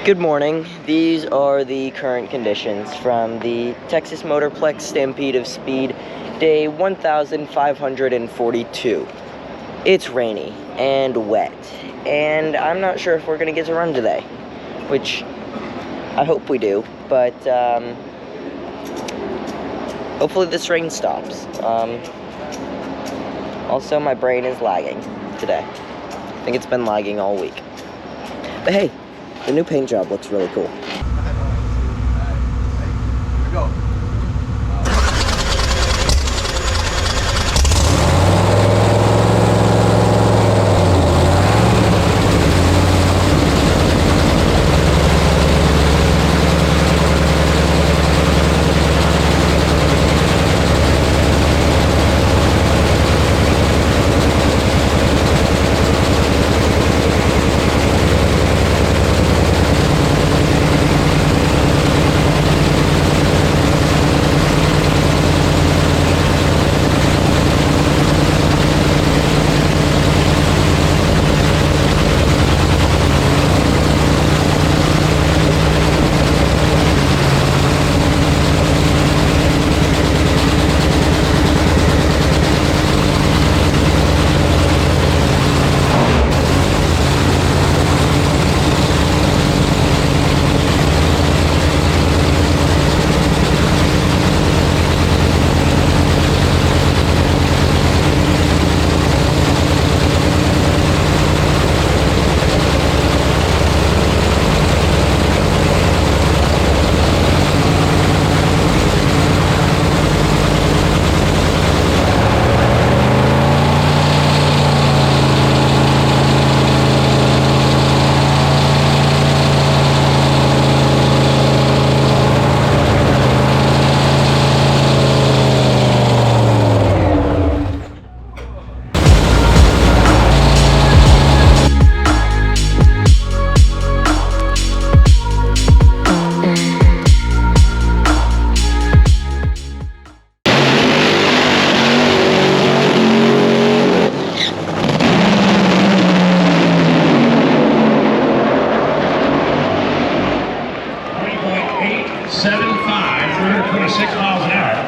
Good morning. These are the current conditions from the Texas Motorplex Stampede of Speed, day 1542. It's rainy and wet, and I'm not sure if we're going to get to run today, which I hope we do, but hopefully this rain stops. Also, my brain is lagging today. I think it's been lagging all week. But hey, the new paint job looks really cool. Here we go.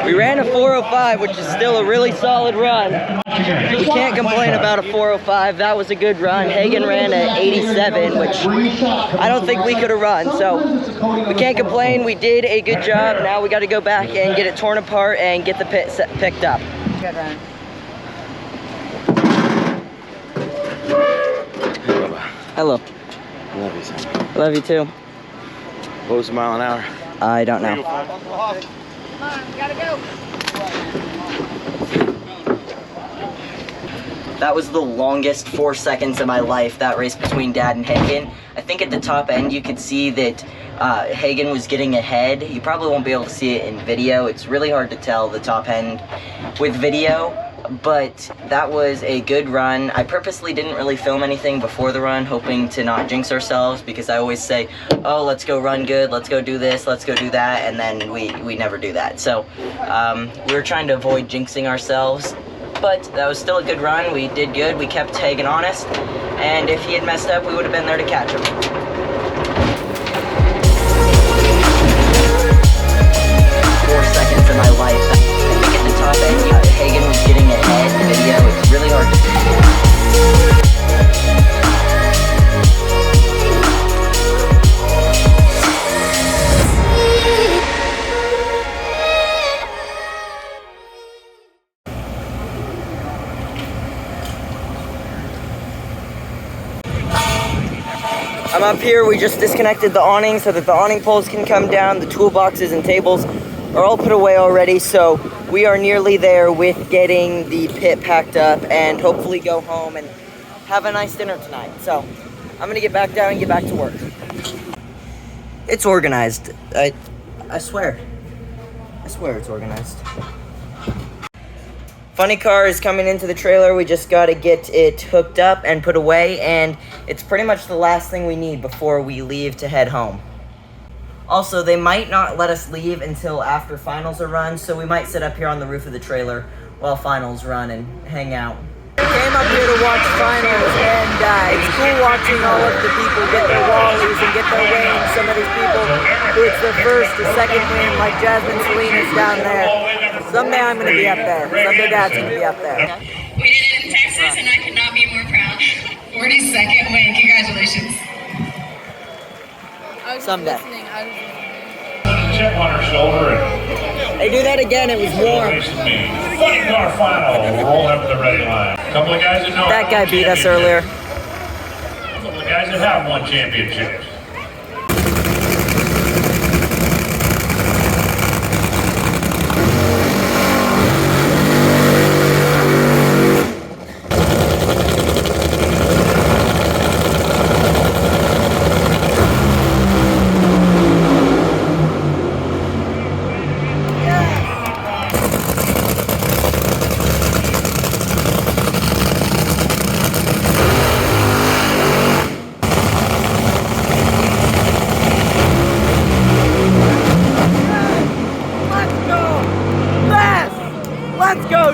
We ran a 405, which is still a really solid run. We can't complain about a 405. That was a good run. Hagen ran at 87, which I don't think we could have run. So we can't complain. We did a good job. Now we got to go back and get it torn apart and get the pit picked up. Good run. Hello. Love you, son. Love you too. What was the mile an hour? I don't know. Come on, we gotta go. That was the longest 4 seconds of my life, that race between Dad and Hagen. I think at the top end you could see that Hagen was getting ahead. You probably won't be able to see it in video. It's really hard to tell the top end with video, but that was a good run. I purposely didn't really film anything before the run, hoping to not jinx ourselves, because I always say, oh, let's go run good, let's go do this, let's go do that, and then we never do that. So we were trying to avoid jinxing ourselves, but that was still a good run. We did good. We kept Hagen honest, and if he had messed up, we would have been there to catch him. 4 seconds of my life. I think at the top end, Hagen was getting ahead in the video. It's really hard to see. I'm up here. We just disconnected the awning so that the awning poles can come down. The toolboxes and tables are all put away already, so we are nearly there with getting the pit packed up and hopefully go home and have a nice dinner tonight. So I'm gonna get back down and get back to work. It's organized. I swear. I swear it's organized. Funny car is coming into the trailer. We just gotta get it hooked up and put away, and it's pretty much the last thing we need before we leave to head home. Also, they might not let us leave until after finals are run, so we might sit up here on the roof of the trailer while finals run and hang out. I came up here to watch finals, and it's cool watching all of the people get their wallies and get their wins. Some of these people who it's their first or second win, like Jasmine Salinas down there. Someday I'm going to be up there. Someday Dad's going to be up there. We did it in Texas, and I could not be more proud. 42nd win. Congratulations. Someday. Chip on her shoulder and They do that again. It was warm. funny car final, roll up the ready line. A couple of guys that know That guy beat us earlier. A couple of guys that have won championships.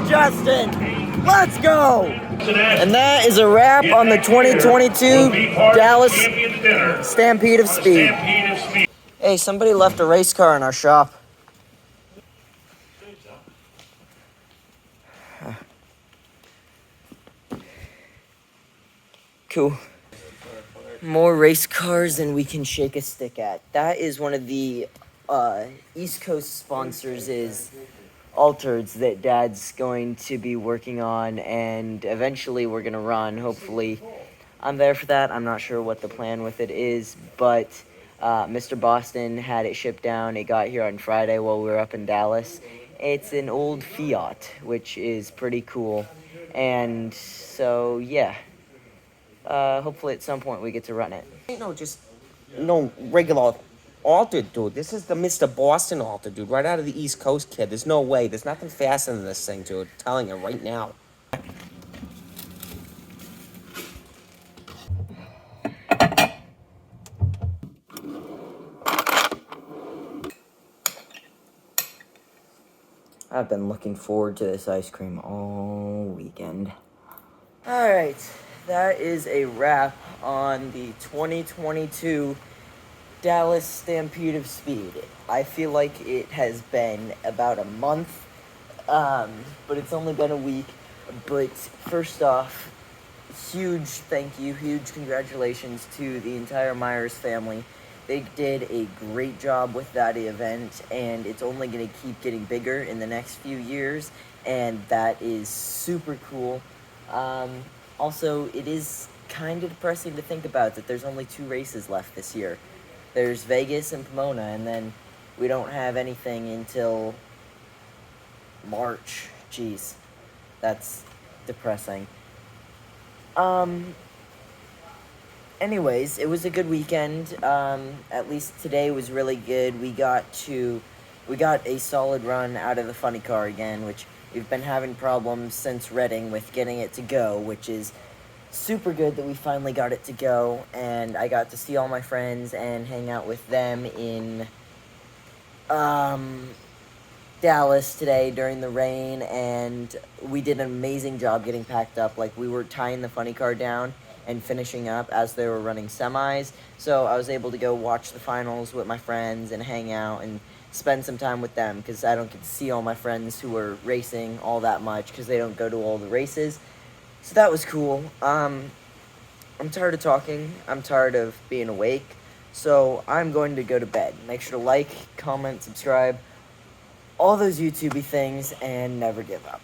Justin, let's go! And that is a wrap on the 2022 Dallas Stampede of Speed. Hey, somebody left a race car in our shop. Cool. More race cars than we can shake a stick at. That is one of the East Coast sponsors is Altereds that Dad's going to be working on, and eventually we're going to run. Hopefully I'm there for that. I'm not sure what the plan with it is, but Mr. Boston had it shipped down. It got here on Friday while we were up in Dallas. It's an old Fiat, which is pretty cool. And so, yeah. Hopefully at some point we get to run it. Ain't no regular Alter, dude. This is the Mr. Boston Alter, dude. Right out of the East Coast, kid. There's no way. There's nothing faster than this thing, dude. I'm telling you right now. I've been looking forward to this ice cream all weekend. Alright, that is a wrap on the 2022 Dallas Stampede of Speed. I feel like it has been about a month, but it's only been a week. But first off, huge thank you, huge congratulations to the entire Myers family. They did a great job with that event, and it's only going to keep getting bigger in the next few years, and that is super cool. Also, it is kind of depressing to think about that there's only 2 races left this year. There's Vegas and Pomona, and then we don't have anything until March. Jeez, that's depressing. Anyways, it was a good weekend. At least today was really good. We got a solid run out of the funny car again, which we've been having problems since Reading with getting it to go, which is super good that we finally got it to go. And I got to see all my friends and hang out with them in Dallas today during the rain, and we did an amazing job getting packed up. Like, we were tying the funny car down and finishing up as they were running semis, so I was able to go watch the finals with my friends and hang out and spend some time with them, because I don't get to see all my friends who are racing all that much because they don't go to all the races. So that was cool. I'm tired of talking. I'm tired of being awake, so I'm going to go to bed. Make sure to like, comment, subscribe, all those YouTubey things, and never give up.